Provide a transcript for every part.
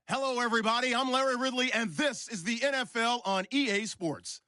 Hello, everybody. I'm Larry Ridley, and this is the NFL on EA Sports.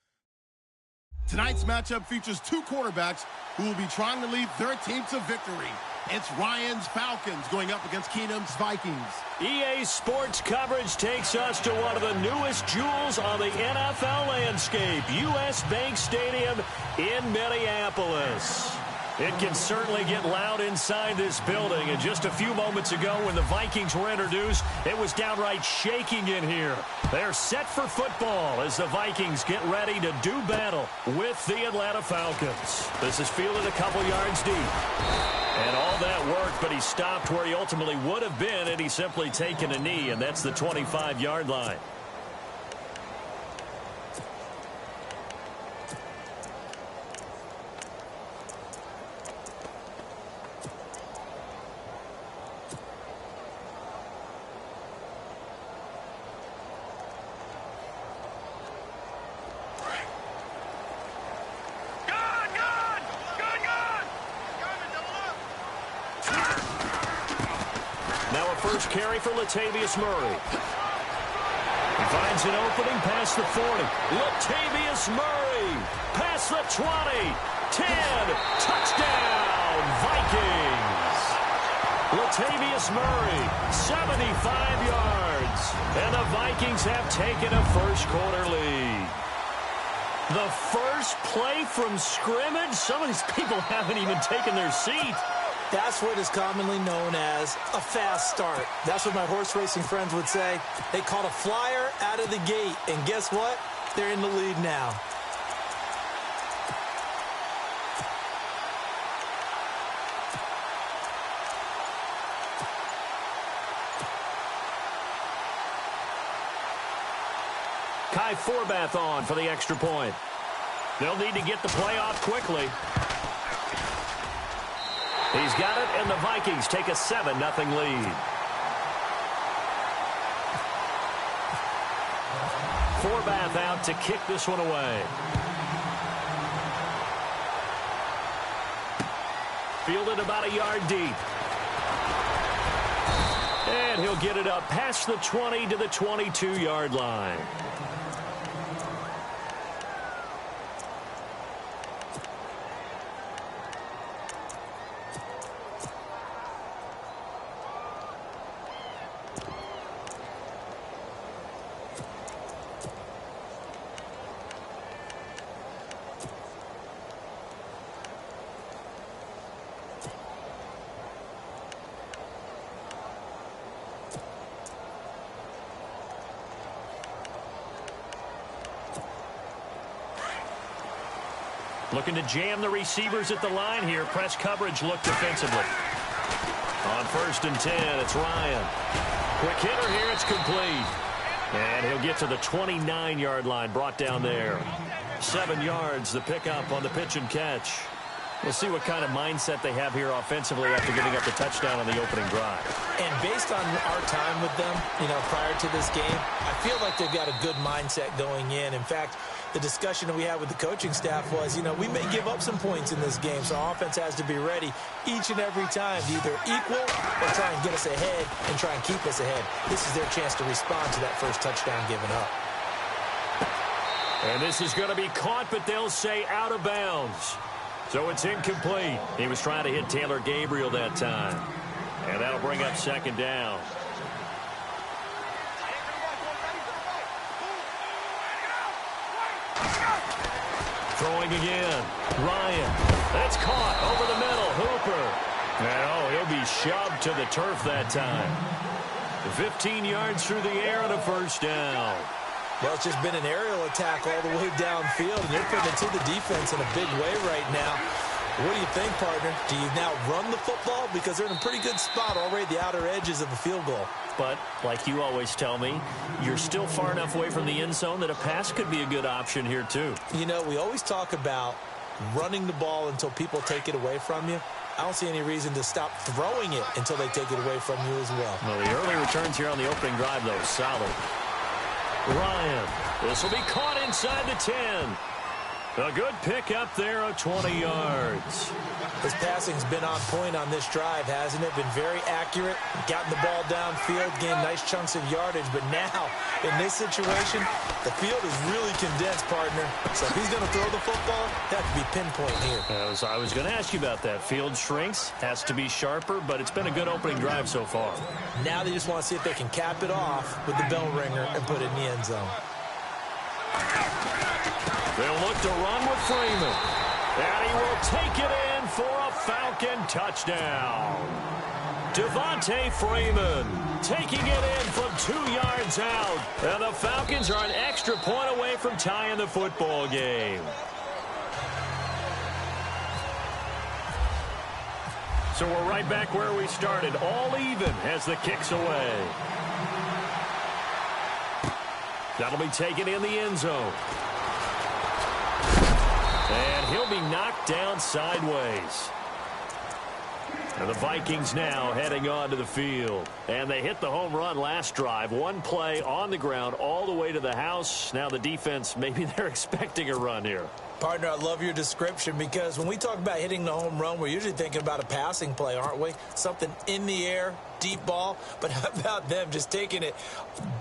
Tonight's matchup features two quarterbacks who will be trying to lead their team to victory. It's Ryan's Falcons going up against Keenum's Vikings. EA Sports coverage takes us to one of the newest jewels on the NFL landscape, US Bank Stadium in Minneapolis. It can certainly get loud inside this building, and just a few moments ago when the Vikings were introduced, it was downright shaking in here. They're set for football as the Vikings get ready to do battle with the Atlanta Falcons. This is fielded a couple yards deep. And all that worked, but he stopped where he ultimately would have been had he simply taken a knee, and that's the 25-yard line. First carry for Latavius Murray. He finds an opening past the 40. Latavius Murray past the 20. 10. Touchdown, Vikings. Latavius Murray, 75 yards. And the Vikings have taken a first-quarter lead. The first play from scrimmage? Some of these people haven't even taken their seat. That's what is commonly known as a fast start. That's what my horse racing friends would say. They caught a flyer out of the gate, and guess what? They're in the lead now. Kai Forbath on for the extra point. They'll need to get the play off quickly. He's got it, and the Vikings take a 7-0 lead. Forbath out to kick this one away. Fielded about a yard deep. And he'll get it up past the 20 to the 22-yard line. Looking to jam the receivers at the line here. Press coverage look defensively. On 1st and 10, it's Ryan. Quick hitter here, it's complete. And he'll get to the 29-yard line, brought down there. 7 yards, the pickup on the pitch and catch. We'll see what kind of mindset they have here offensively after giving up the touchdown on the opening drive. And based on our time with them, prior to this game, I feel like they've got a good mindset going in. In fact, the discussion that we had with the coaching staff was, we may give up some points in this game, so our offense has to be ready each and every time to either equal or try and get us ahead and try and keep us ahead. This is their chance to respond to that first touchdown given up. And this is going to be caught, but they'll say out of bounds. So it's incomplete. He was trying to hit Taylor Gabriel that time. And that'll bring up 2nd down. Throwing again. Ryan. That's caught over the middle. Hooper. And he'll be shoved to the turf that time. 15 yards through the air and a first down. Well, it's just been an aerial attack all the way downfield, and they're putting it to the defense in a big way right now. What do you think, partner? Do you now run the football? Because they're in a pretty good spot already at the outer edges of the field goal. But, like you always tell me, you're still far enough away from the end zone that a pass could be a good option here, too. We always talk about running the ball until people take it away from you. I don't see any reason to stop throwing it until they take it away from you as well. Well, the early returns here on the opening drive, though, solid. Ryan. This will be caught inside the 10. A good pickup there of 20 yards. His passing's been on point on this drive, hasn't it? Been very accurate, gotten the ball downfield, gained nice chunks of yardage. But now, in this situation, the field is really condensed, partner. So if he's going to throw the football, that could be pinpoint here. I was going to ask you about that. Field shrinks, has to be sharper, but it's been a good opening drive so far. Now they just want to see if they can cap it off with the bell ringer and put it in the end zone. They'll look to run with Freeman. And he will take it in for a Falcon touchdown. Devontae Freeman taking it in from 2 yards out. And the Falcons are an extra point away from tying the football game. So we're right back where we started. All even as the kick's away. That'll be taken in the end zone. And he'll be knocked down sideways. And the Vikings now heading onto the field. And they hit the home run last drive. One play on the ground all the way to the house. Now the defense, maybe they're expecting a run here. Partner, I love your description because when we talk about hitting the home run, we're usually thinking about a passing play, aren't we? Something in the air, deep ball. But how about them just taking it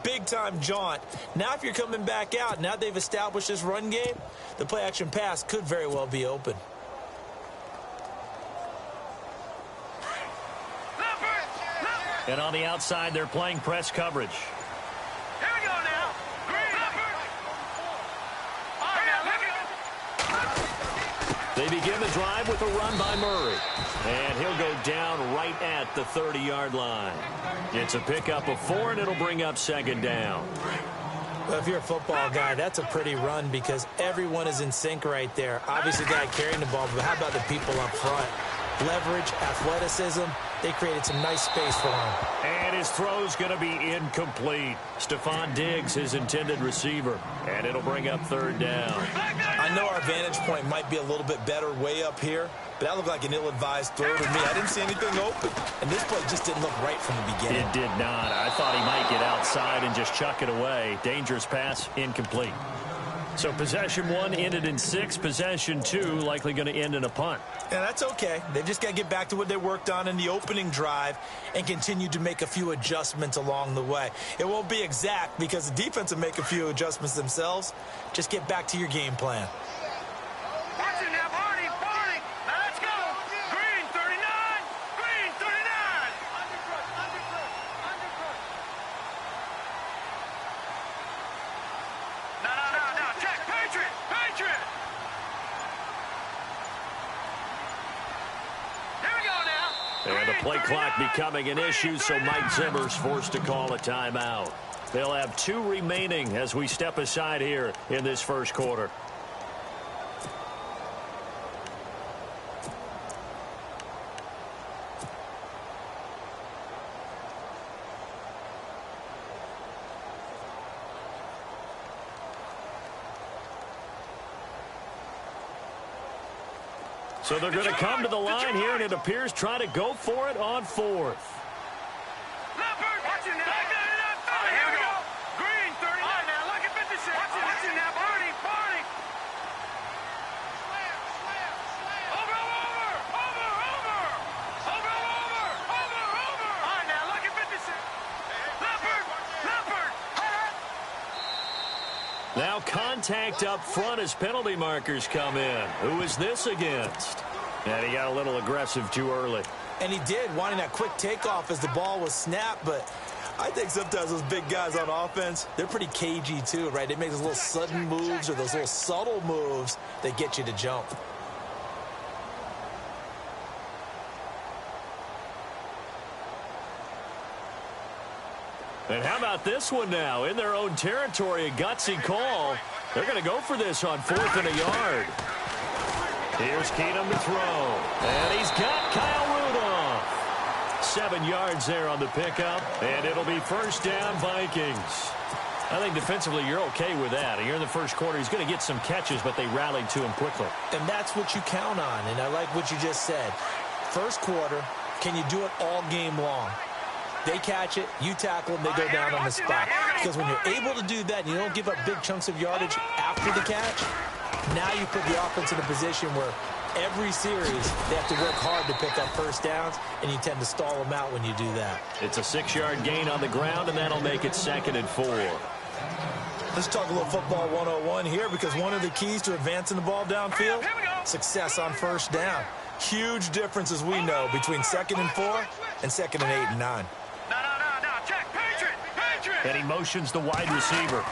big-time jaunt? Now if you're coming back out, now they've established this run game, the play-action pass could very well be open. And on the outside, they're playing press coverage. Here we go now. They begin the drive with a run by Murray. And he'll go down right at the 30-yard line. It's a pickup of 4, and it'll bring up second down. Well, if you're a football guy, that's a pretty run because everyone is in sync right there. Obviously, the guy carrying the ball, but how about the people up front? Leverage, athleticism, they created some nice space for him. And his throw's going to be incomplete. Stephon Diggs, his intended receiver. And it'll bring up third down. I know our vantage point might be a little bit better way up here, but that looked like an ill-advised throw to me. I didn't see anything open. And this play just didn't look right from the beginning. It did not. I thought he might get outside and just chuck it away. Dangerous pass, incomplete. So possession 1 ended in 6. Possession 2 likely going to end in a punt. Yeah, that's okay. They've just got to get back to what they worked on in the opening drive and continue to make a few adjustments along the way. It won't be exact because the defense will make a few adjustments themselves. Just get back to your game plan. Watch it now, Barney. Now let's go. Green 39. Green 39. No. Check. Patriot. Here we go now. And the play clock becoming an issue, so Mike Zimmer's forced to call a timeout. They'll have 2 remaining as we step aside here in this first quarter. So they're going to come to the line here, and it appears trying to go for it on 4th. Leopard. Watch it now. Here we go. Green 39. All right, now look at 56. Watch it now, Barney. Over. All right, now look at 56. Leopard. Now contact up front as penalty markers come in. Who is this against? And he got a little aggressive too early. And he did, wanting that quick takeoff as the ball was snapped, but I think sometimes those big guys on offense, they're pretty cagey too, right? They make those little sudden moves or those little subtle moves that get you to jump. And how about this one now? In their own territory, a gutsy call. They're going to go for this on 4th and a yard. Here's Keenum to throw. And he's got Kyle Rudolph. 7 yards there on the pickup. And it'll be first down, Vikings. I think defensively you're okay with that. Here in the first quarter, he's going to get some catches, but they rallied to him quickly. And that's what you count on. And I like what you just said. First quarter, can you do it all game long? They catch it, you tackle them, they go down on the spot. Because when you're able to do that and you don't give up big chunks of yardage after the catch, Now you put the offense in a position where every series they have to work hard to pick up first downs, and you tend to stall them out when you do that. It's a 6-yard gain on the ground, and that'll make it 2nd and 4. Let's talk a little football 101 here, because one of the keys to advancing the ball downfield, success on first down. Huge difference, as we know, between 2nd and 4 and 2nd and 8 and 9. No, check, Patriot. And he motions the wide receiver.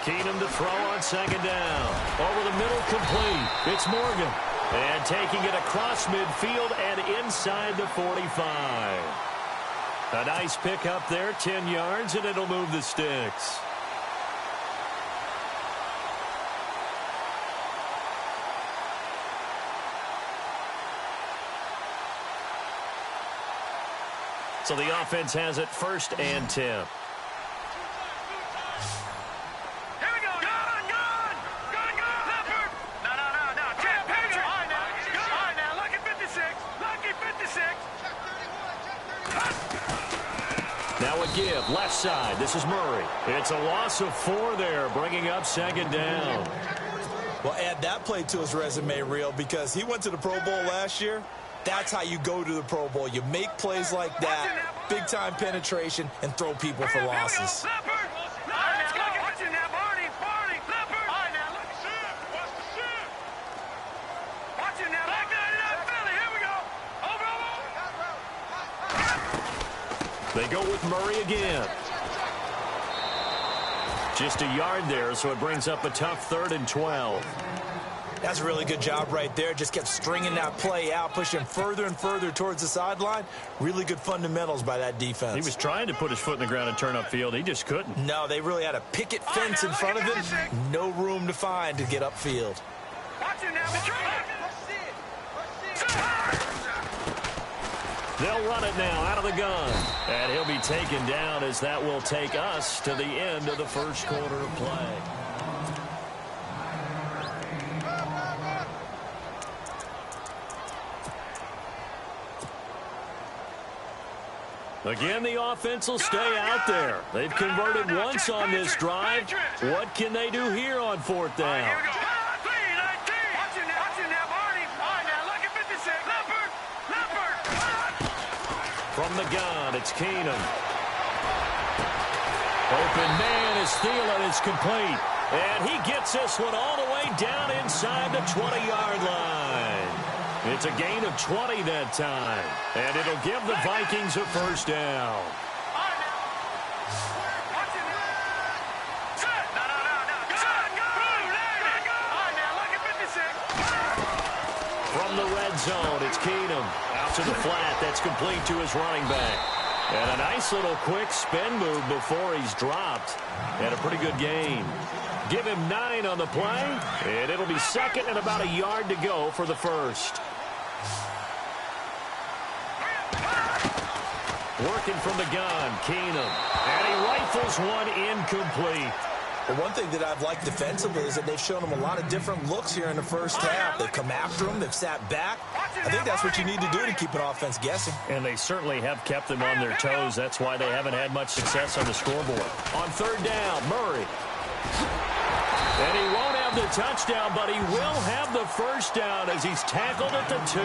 Keenum to throw on 2nd down. Over the middle, complete. It's Morgan. And taking it across midfield and inside the 45. A nice pick up there, 10 yards, and it'll move the sticks. So the offense has it 1st and 10. Here we go. Gun. Leopard. No. Check, Patriot. All right, now. Lucky 56. Now a give, left side. This is Murray. It's a loss of 4 there, bringing up 2nd down. Well, add that play to his resume reel, because he went to the Pro Bowl last year. That's how you go to the Pro Bowl. You make plays like that, big-time penetration, and throw people for losses. They go with Murray again. Just a yard there, so it brings up a tough 3rd and 12. That's a really good job right there. Just kept stringing that play out, pushing further and further towards the sideline. Really good fundamentals by that defense. He was trying to put his foot in the ground and turn upfield. He just couldn't. No, they really had a picket fence in front of him. No room to find to get upfield. They'll run it now out of the gun. And he'll be taken down, as that will take us to the end of the 1st quarter of play. Again, the offense will stay out there. They've converted once on this drive. What can they do here on 4th down? From the gun, it's Keenum. Open man is Thielen. It's complete. And he gets this one all the way down inside the 20-yard line. It's a gain of 20 that time. And it'll give the Vikings a 1st down. From the red zone, it's Keenum. Out to the flat. That's complete to his running back. And a nice little quick spin move before he's dropped. And a pretty good gain. Give him 9 on the play. And it'll be 2nd and about a yard to go for the 1st. Working from the gun, Keenum. And he rifles one incomplete. Well, one thing that I've liked defensively is that they've shown him a lot of different looks here in the 1st half. They've come after him. They've sat back. I think that's what you need to do to keep an offense guessing. And they certainly have kept them on their toes. That's why they haven't had much success on the scoreboard. On 3rd down, Murray. And he won't have the touchdown, but he will have the 1st down as he's tackled at the 2.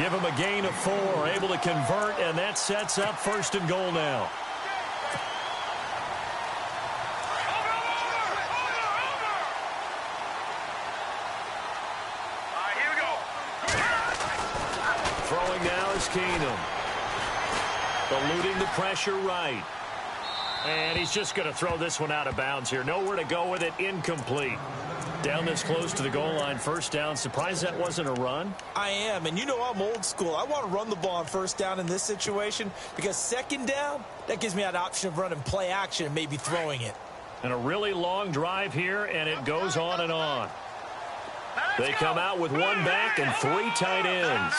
Give him a gain of 4, able to convert, and that sets up 1st and goal now. Throwing now is Keenum. Eluding the pressure right. And he's just going to throw this one out of bounds here. Nowhere to go with it. Incomplete. Down this close to the goal line. 1st down. Surprised that wasn't a run? I am. And you know I'm old school. I want to run the ball on 1st down in this situation, because 2nd down, that gives me that option of running play action and maybe throwing it. And a really long drive here, and it goes on and on. They come out with 1 back and 3 tight ends.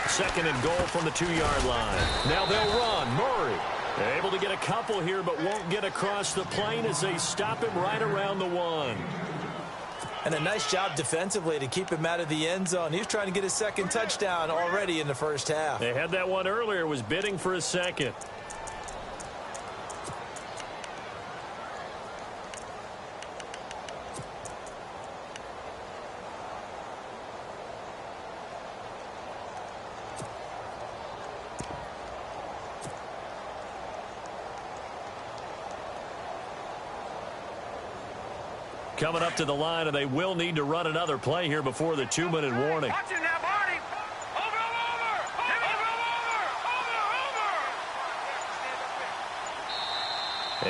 2nd and goal from the 2-yard line. Now they'll run. Murray able to get a couple here, but won't get across the plane as they stop him right around the 1. And a nice job defensively to keep him out of the end zone. He was trying to get his 2nd touchdown already in the 1st half. They had that one earlier, was bidding for a 2nd. coming up to the line, and they will need to run another play here before the 2-minute warning. Watch it now, Barney. Over.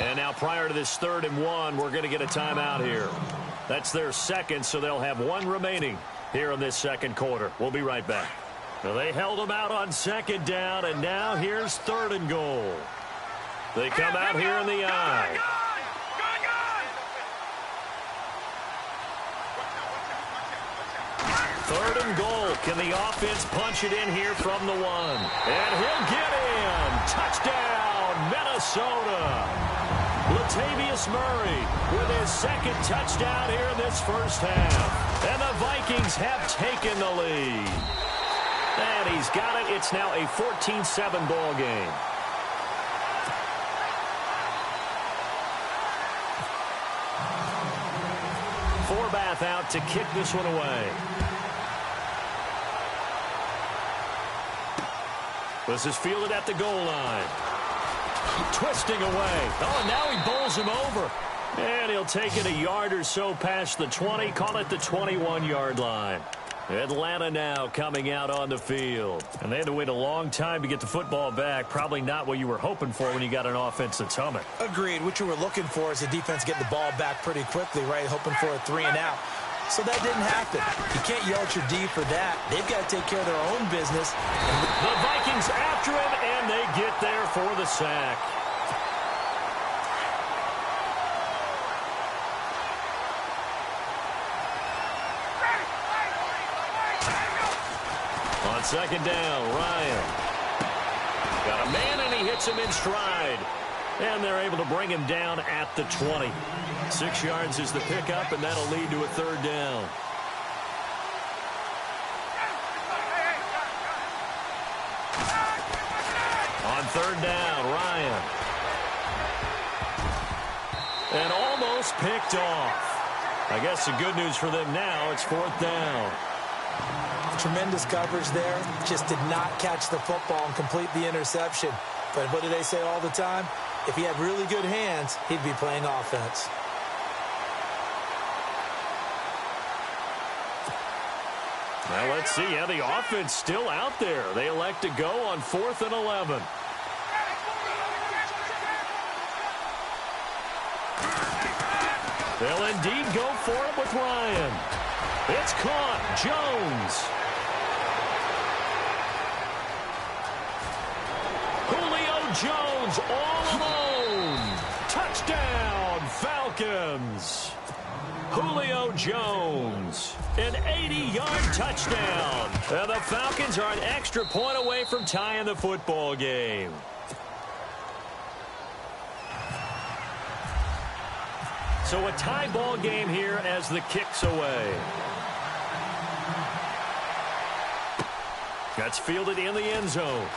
And now prior to this 3rd and 1, we're going to get a timeout here. That's their second, so they'll have one remaining here in this second quarter. We'll be right back. Well, they held them out on 2nd down, and now here's 3rd and goal. They come out here in the eye. Good. 3rd and goal. Can the offense punch it in here from the 1? And he'll get in. Touchdown, Minnesota. Latavius Murray with his 2nd touchdown here in this first half. And the Vikings have taken the lead. And he's got it. It's now a 14-7 ball game. Forbath out to kick this one away. This is fielded at the goal line. Twisting away. Oh, and now he bowls him over. And he'll take it a yard or so past the 20. Call it the 21-yard line. Atlanta now coming out on the field. And they had to wait a long time to get the football back. Probably not what you were hoping for when you got an offense that's humming. Agreed. What you were looking for is the defense getting the ball back pretty quickly, right? Hoping for a 3 and out. So that didn't happen. You can't yell at your D for that. They've got to take care of their own business. The Vikings after him, and they get there for the sack. On 2nd down, Ryan. Got a man, and he hits him in stride. And they're able to bring him down at the 20. 6 yards is the pickup, and that'll lead to a 3rd down. On 3rd down, Ryan. And almost picked off. I guess the good news for them now, it's 4th down. Tremendous coverage there. Just did not catch the football and complete the interception. But what do they say all the time? If he had really good hands, he'd be playing offense. Now let's see. Yeah, the offense still out there. They elect to go on 4th and 11. They'll indeed go for it with Ryan. It's caught. Jones. Julio Jones all alone. Touchdown, Falcons. Julio Jones, an 80-yard touchdown. And the Falcons are an extra point away from tying the football game. So a tie ball game here as the kick's away. That's fielded in the end zone.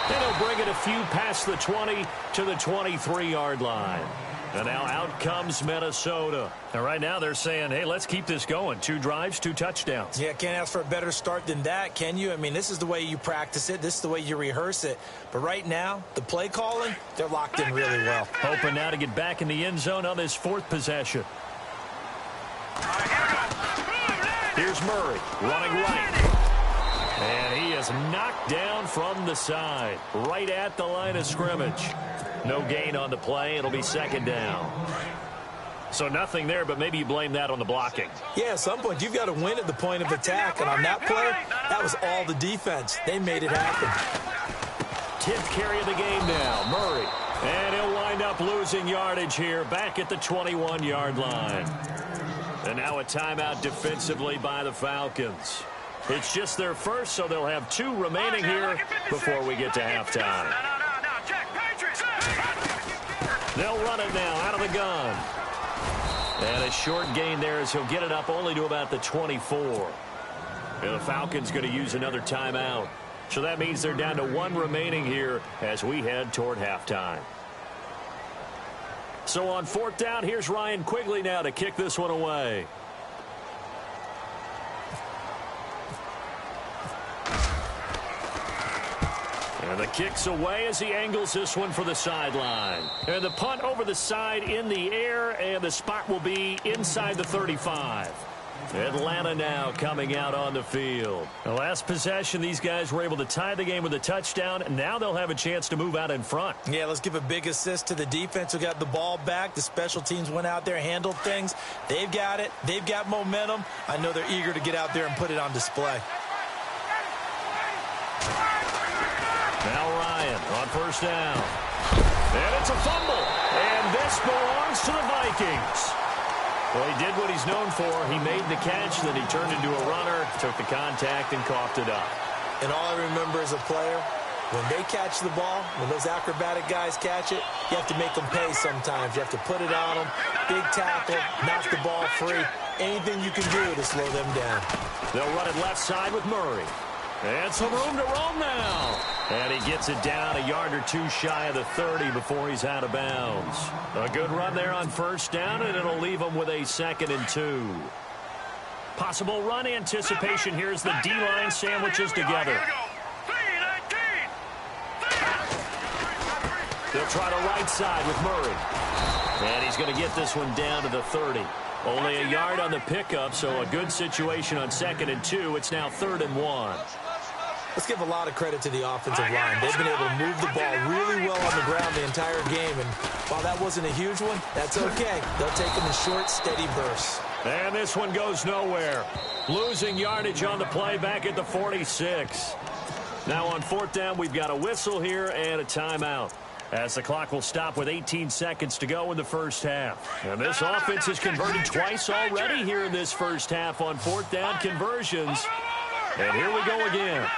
And he'll bring it a few past the 20 to the 23-yard line. And now out comes Minnesota. And right now they're saying, hey, let's keep this going. 2 drives, 2 touchdowns. Yeah, can't ask for a better start than that, can you? I mean, this is the way you practice it. This is the way you rehearse it. But right now, the play calling, they're locked in really well. Hoping now to get back in the end zone on this 4th possession. Here's Murray running right. And he is knocked down from the side, right at the line of scrimmage. No gain on the play. It'll be 2nd down. So nothing there, but maybe you blame that on the blocking. Yeah, at some point, you've got to win at the point of attack. And on that play, that was all the defense. They made it happen. 10th carry of the game now, Murray. And he'll wind up losing yardage here, back at the 21-yard line. And now a timeout defensively by the Falcons. It's just their first, so they'll have 2 remaining here before we get to halftime. They'll run it now out of the gun. And a short gain there as he'll get it up only to about the 24. And the Falcons going to use another timeout. So that means they're down to 1 remaining here as we head toward halftime. So on 4th down, here's Ryan Quigley now to kick this one away. And And the kick's away as he angles this one for the sideline. And the punt over the side in the air, and the spot will be inside the 35. Atlanta now coming out on the field. The last possession, these guys were able to tie the game with a touchdown. Now they'll have a chance to move out in front. Yeah, let's give a big assist to the defense who got the ball back. The special teams went out there, handled things. They've got it. They've got momentum. I know they're eager to get out there and put it on display. Now Ryan on first down. And it's a fumble. And this belongs to the Vikings. Well, he did what he's known for. He made the catch, then he turned into a runner, took the contact, and coughed it up. And all I remember as a player, when they catch the ball, when those acrobatic guys catch it, you have to make them pay sometimes. You have to put it on them, big tackle, knock the ball free. Anything you can do to slow them down. They'll run it left side with Murray. And some room to roam now. And he gets it down a yard or two shy of the 30 before he's out of bounds. A good run there on first down, and it'll leave him with a 2nd and 2. Possible run anticipation. Here's the D-line sandwiches together. They'll try to right side with Murray. And he's going to get this one down to the 30. Only a yard on the pickup, so a good situation on 2nd and 2. It's now 3rd and 1. Let's give a lot of credit to the offensive line. They've been able to move the ball really well on the ground the entire game. And while that wasn't a huge one, that's okay. They'll take them in short, steady bursts. And this one goes nowhere. Losing yardage on the play back at the 46. Now on 4th down, we've got a whistle here and a timeout, as the clock will stop with 18 seconds to go in the first half. And this offense has converted twice already here in this first half on 4th down conversions. And here we go again.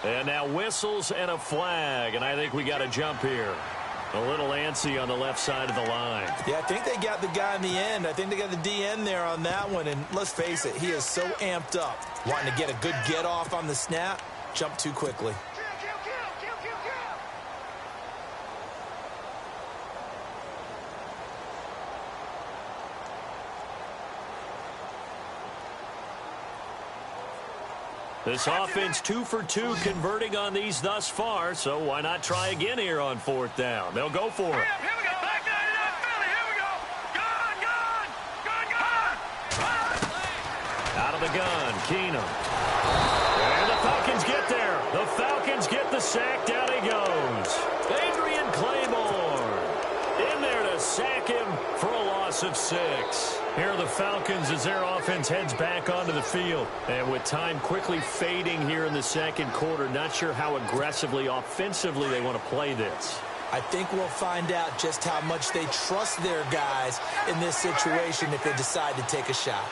And now whistles and a flag, and I think we got a jump here. A little antsy on the left side of the line. Yeah, I think they got the guy in the end. I think they got the DN there on that one. And let's face it, he is so amped up, wanting to get a good get off on the snap, jump too quickly. This offense 2 for 2 converting on these thus far, so why not try again here on 4th down? They'll go for it. Here we go. Back 99, Philly. Here we go. Gun. Out of the gun, Keenum. And the Falcons get there. The Falcons get the sack. Down he goes. Adrian Claiborne in there to sack him for a loss of 6. Here are the Falcons as their offense heads back onto the field. And with time quickly fading here in the second quarter, not sure how aggressively, offensively they want to play this. I think we'll find out just how much they trust their guys in this situation if they decide to take a shot.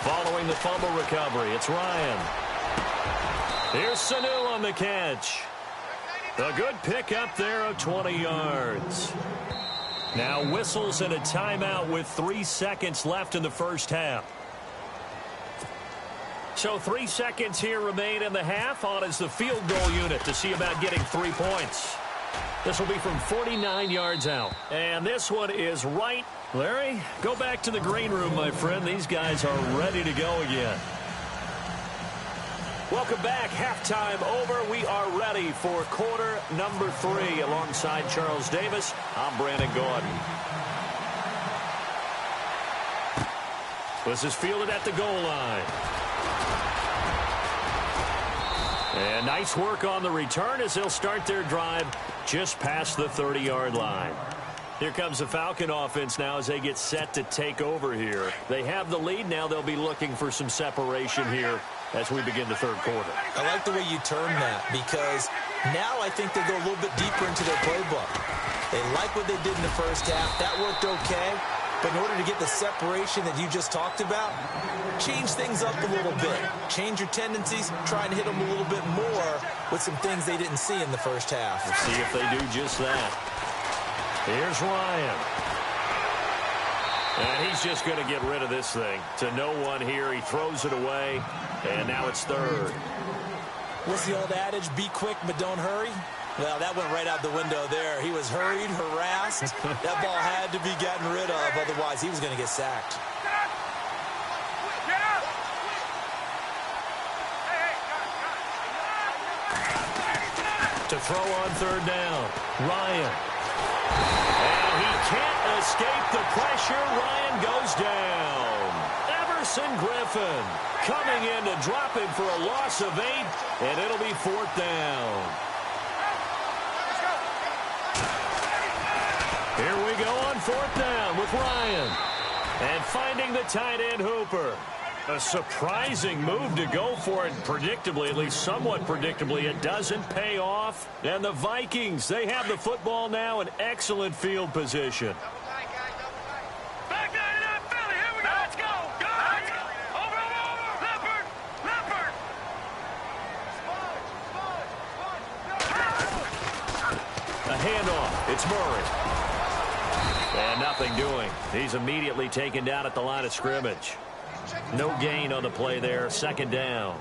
Following the fumble recovery, it's Ryan. Here's Sanu on the catch. A good pickup there of 20 yards. Now whistles and a timeout with 3 seconds left in the first half. So 3 seconds here remain in the half. On is the field goal unit to see about getting 3 points. This will be from 49 yards out. And this one is right. Larry, go back to the green room, my friend. These guys are ready to go again. Welcome back. Halftime over. We are ready for quarter number 3. Alongside Charles Davis, I'm Brandon Gordon. This is fielded at the goal line. And nice work on the return as they'll start their drive just past the 30-yard line. Here comes the Falcon offense now as they get set to take over here. They have the lead. Now they'll be looking for some separation here as we begin the third quarter. I like the way you term that, because now I think they go a little bit deeper into their playbook. They like what they did in the first half. That worked okay. But in order to get the separation that you just talked about, change things up a little bit. Change your tendencies, try and hit them a little bit more with some things they didn't see in the first half. We'll see if they do just that. Here's Ryan. And he's just going to get rid of this thing. To no one here. He throws it away. And now it's third. What's the old adage? Be quick, but don't hurry. Well, that went right out the window there. He was hurried, harassed. That ball had to be gotten rid of, otherwise he was going to get sacked. To throw on third down, Ryan. And he can't escape the pressure. Ryan goes down. Everson Griffin coming in to drop him for a loss of 8, and it'll be 4th down. Here we go on 4th down with Ryan. And finding the tight end Hooper. A surprising move to go for it predictably, at least somewhat predictably. It doesn't pay off. And the Vikings, they have the football now in excellent field position. Back down to that Philly. Here we go. Let's go. Go. Let's go. Over. Leopard. A handoff. It's Murray. And nothing doing. He's immediately taken down at the line of scrimmage. No gain on the play there. 2nd down.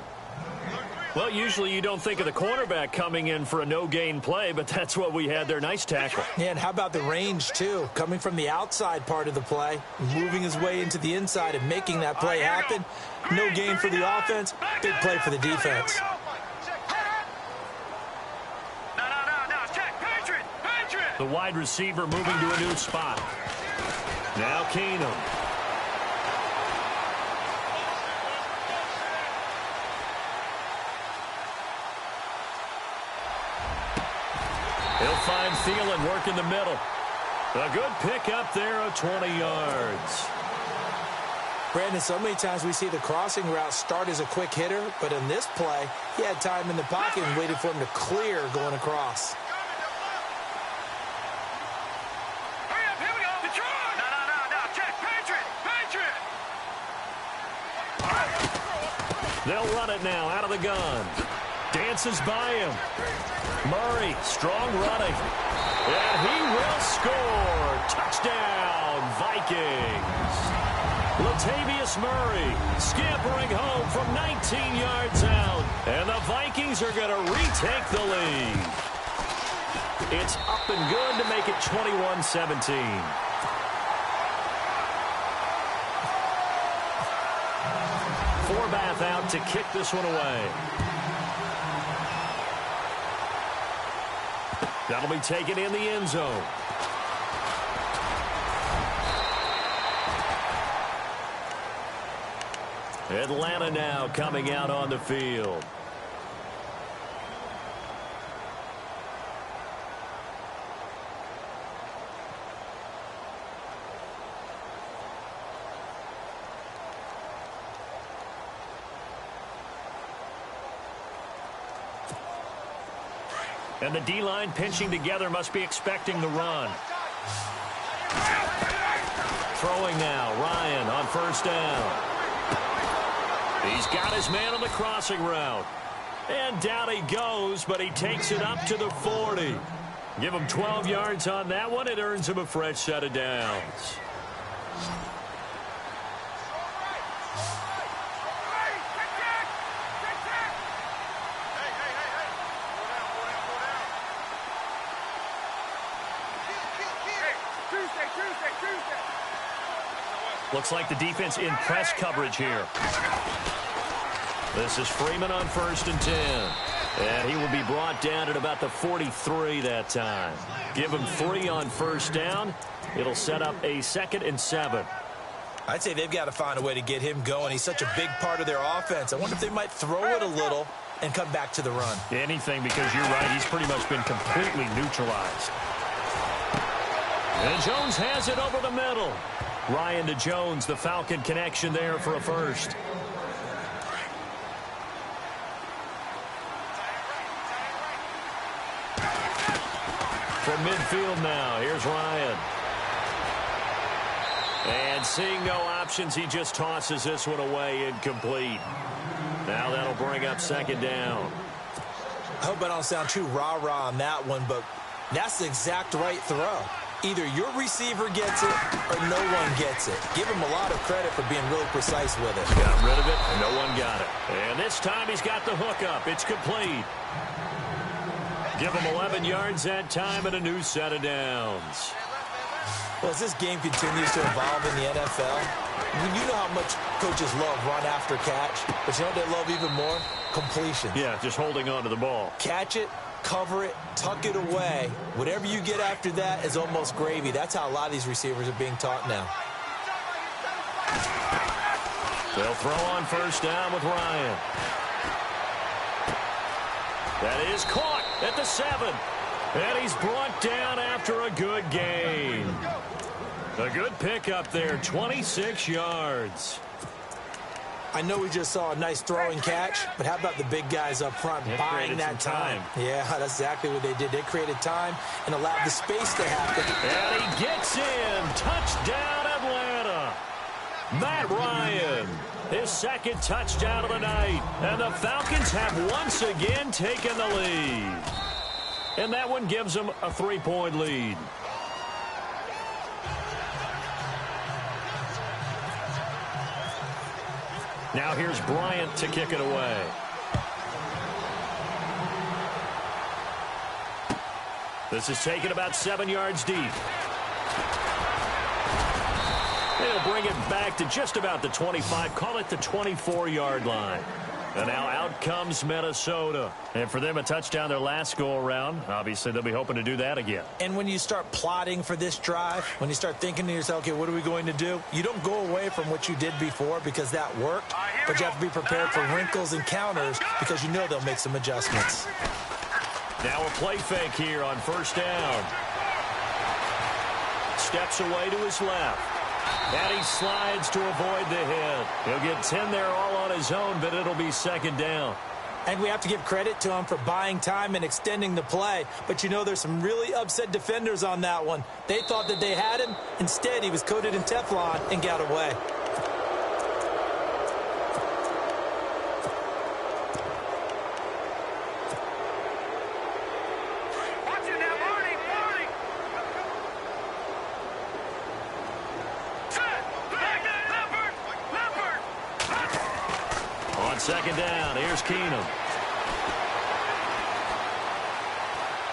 Well, usually you don't think of the cornerback coming in for a no-gain play, but that's what we had there. Nice tackle. Yeah, and how about the range, too? Coming from the outside part of the play, moving his way into the inside and making that play happen. No gain for the offense, big play for the defense. No. Check. Patriot. The wide receiver moving to a new spot. Now Keenum. He'll find Thielen work in the middle. A good pick up there of 20 yards. Brandon, so many times we see the crossing route start as a quick hitter, but in this play, he had time in the pocket and waited for him to clear going across. Hurry up. Here we go. Detroit. No. Check. Patriot. They'll run it now out of the gun. Dances by him. Murray, strong running. And he will score. Touchdown, Vikings. Latavius Murray scampering home from 19 yards out. And the Vikings are going to retake the lead. It's up and good to make it 21-17. Forbath out to kick this one away. That'll be taken in the end zone. Atlanta now coming out on the field. And the D-line pinching together must be expecting the run. Throwing now, Ryan on 1st down. He's got his man on the crossing route. And down he goes, but he takes it up to the 40. Give him 12 yards on that one. It earns him a fresh set of downs. Looks like the defense in press coverage here. This is Freeman on 1st and 10. And he will be brought down at about the 43 that time. Give him 3 on 1st down. It'll set up a 2nd and 7. I'd say they've got to find a way to get him going. He's such a big part of their offense. I wonder if they might throw it a little and come back to the run. Anything, because you're right. He's pretty much been completely neutralized. And Jones has it over the middle. Ryan to Jones, the Falcon connection there for a first. From midfield now, here's Ryan. And seeing no options, he just tosses this one away incomplete. Now that'll bring up 2nd down. I hope I don't sound too rah-rah on that one, but that's the exact right throw. Either your receiver gets it or no one gets it. Give him a lot of credit for being really precise with it. Got rid of it, and no one got it. And this time he's got the hook up. It's complete. Give him 11 yards that time and a new set of downs. Well, as this game continues to evolve in the NFL, you know how much coaches love run after catch, but you know what they love even more? Completion. Yeah, just holding on to the ball. Catch it, cover it, tuck it away. Whatever you get after that is almost gravy. That's how a lot of these receivers are being taught now. They'll throw on first down with Ryan. That is caught at the 7. And he's brought down after a good gain. A good pickup there, 26 yards. I know we just saw a nice throwing catch, but how about the big guys up front buying that time? Yeah, that's exactly what they did. They created time and allowed the space to happen. And he gets in. Touchdown, Atlanta. Matt Ryan, his second touchdown of the night. And the Falcons have once again taken the lead. And that one gives them a 3-point lead. Now here's Bryant to kick it away. This is taken about 7 yards deep. They'll bring it back to just about the 25. Call it the 24-yard line. And now out comes Minnesota. And for them, a touchdown their last go-around. Obviously, they'll be hoping to do that again. And when you start plotting for this drive, when you start thinking to yourself, okay, what are we going to do? You don't go away from what you did before because that worked. But you have to be prepared for wrinkles and counters because you know they'll make some adjustments. Now a play fake here on first down. Steps away to his left. And he slides to avoid the hit. He'll get 10 there all on his own, but it'll be second down. And we have to give credit to him for buying time and extending the play. But you know there's some really upset defenders on that one. They thought that they had him. Instead, he was coated in Teflon and got away. Second down, here's Keenum.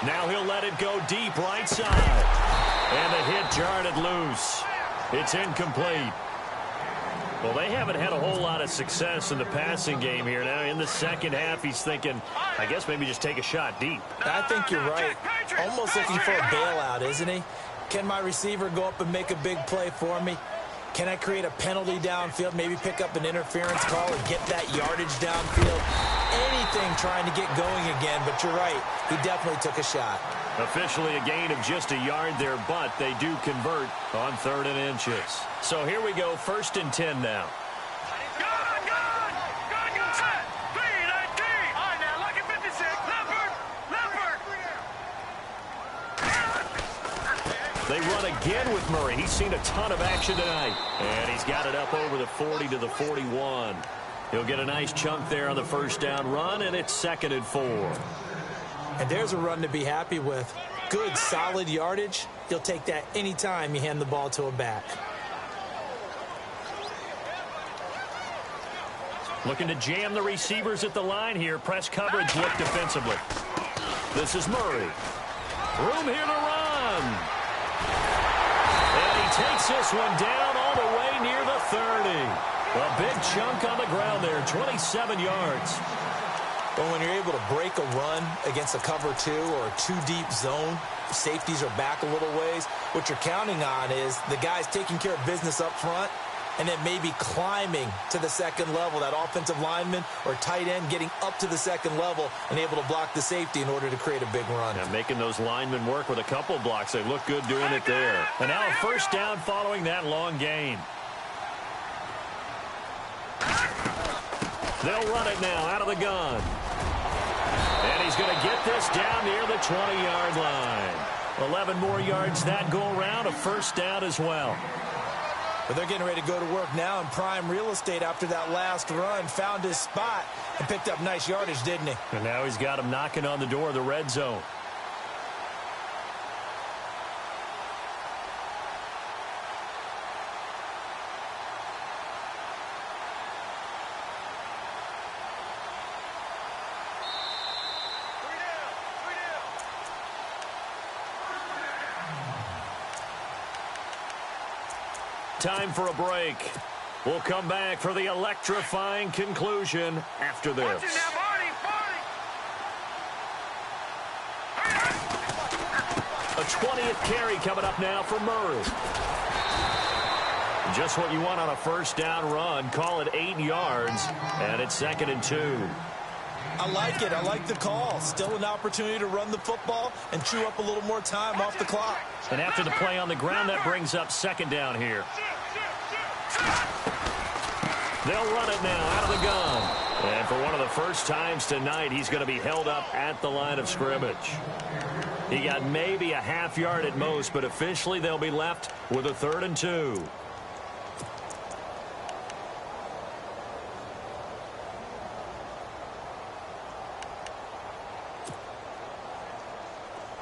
Now he'll let it go deep right side. And the hit jarred it loose. It's incomplete. Well, they haven't had a whole lot of success in the passing game here. Now in the second half, he's thinking, I guess maybe just take a shot deep. I think you're right. Almost looking for a bailout, isn't he? Can my receiver go up and make a big play for me? Can I create a penalty downfield, maybe pick up an interference call and get that yardage downfield? Anything trying to get going again, but you're right. He definitely took a shot. Officially a gain of just a yard there, but they do convert on 3rd and inches. So here we go, 1st and 10 now. They run again with Murray. He's seen a ton of action tonight. And he's got it up over the 40 to the 41. He'll get a nice chunk there on the first down run, and it's 2nd and 4. And there's a run to be happy with. Good, solid yardage. You'll take that anytime you hand the ball to a back. Looking to jam the receivers at the line here. Press coverage look defensively. This is Murray. Room here to run. And he takes this one down all the way near the 30. A big chunk on the ground there, 27 yards. Well, when you're able to break a run against a cover 2 or a 2-deep zone, safeties are back a little ways. What you're counting on is the guys taking care of business up front and then maybe climbing to the second level, that offensive lineman or tight end getting up to the second level and able to block the safety in order to create a big run. And making those linemen work with a couple blocks. They look good doing it there. And now a first down following that long gain. They'll run it now out of the gun. And he's going to get this down near the 20-yard line. 11 more yards that go around, a first down as well. But they're getting ready to go to work now in prime real estate after that last run. Found his spot and picked up nice yardage, didn't he? And now he's got him knocking on the door of the red zone. time for a break. We'll come back for the electrifying conclusion after this. Watch it now, Barney. A 20th carry coming up now for Murray. Just what you want on a first down run. Call it 8 yards, and it's 2nd and 2. I like it. I like the call. Still an opportunity to run the football and chew up a little more time off the clock. And after the play on the ground, that brings up 2nd down here. They'll run it now out of the gun. And for one of the first times tonight, he's going to be held up at the line of scrimmage. He got maybe a half yard at most, but officially they'll be left with a 3rd and 2.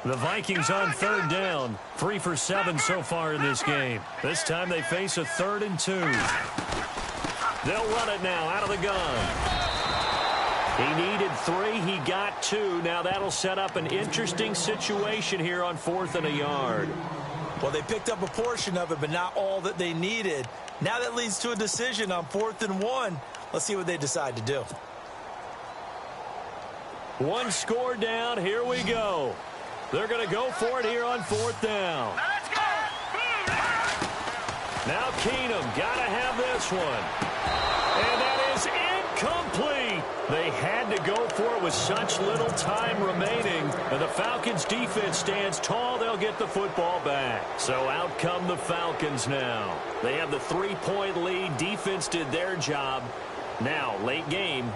The Vikings on 3rd down. 3 for 7 so far in this game. This time they face a 3rd and 2. They'll run it now out of the gun. He needed 3. He got 2. Now that'll set up an interesting situation here on 4th and a yard. Well, they picked up a portion of it, but not all that they needed. Now that leads to a decision on 4th and 1. Let's see what they decide to do. 1 score down. Here we go. They're going to go for it here on 4th down. Let's go. Now Keenum got to have this one. And that is incomplete. They had to go for it with such little time remaining. And the Falcons defense stands tall. They'll get the football back. So out come the Falcons now. They have the 3-point lead. Defense did their job. Now, late game.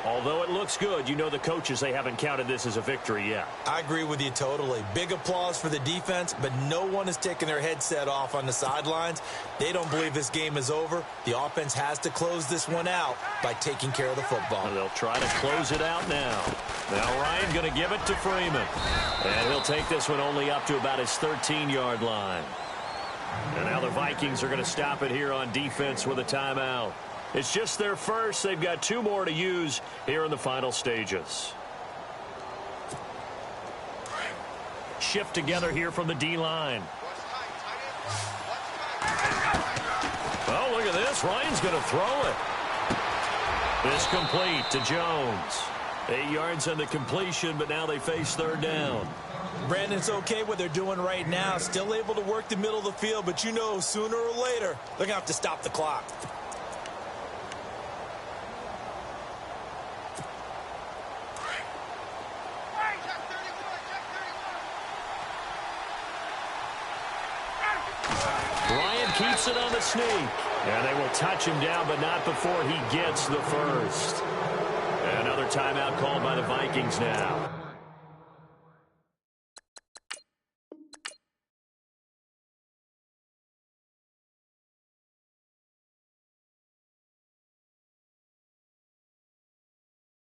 Although it looks good, you know the coaches, they haven't counted this as a victory yet. I agree with you totally. Big applause for the defense, but no one is taking their headset off on the sidelines. They don't believe this game is over. The offense has to close this one out by taking care of the football. And they'll try to close it out now. Now Ryan going to give it to Freeman. And he'll take this one only up to about his 13-yard line. And now the Vikings are going to stop it here on defense with a timeout. It's just their first. They've got 2 more to use here in the final stages. Shift together here from the D-line. Oh, look at this. Ryan's going to throw it. This complete to Jones. 8 yards on the completion, but now they face 3rd down. Brandon, it's okay what they're doing right now. Still able to work the middle of the field, but you know sooner or later they're going to have to stop the clock. Keeps it on the sneak. And they will touch him down, but not before he gets the first. Another timeout called by the Vikings now.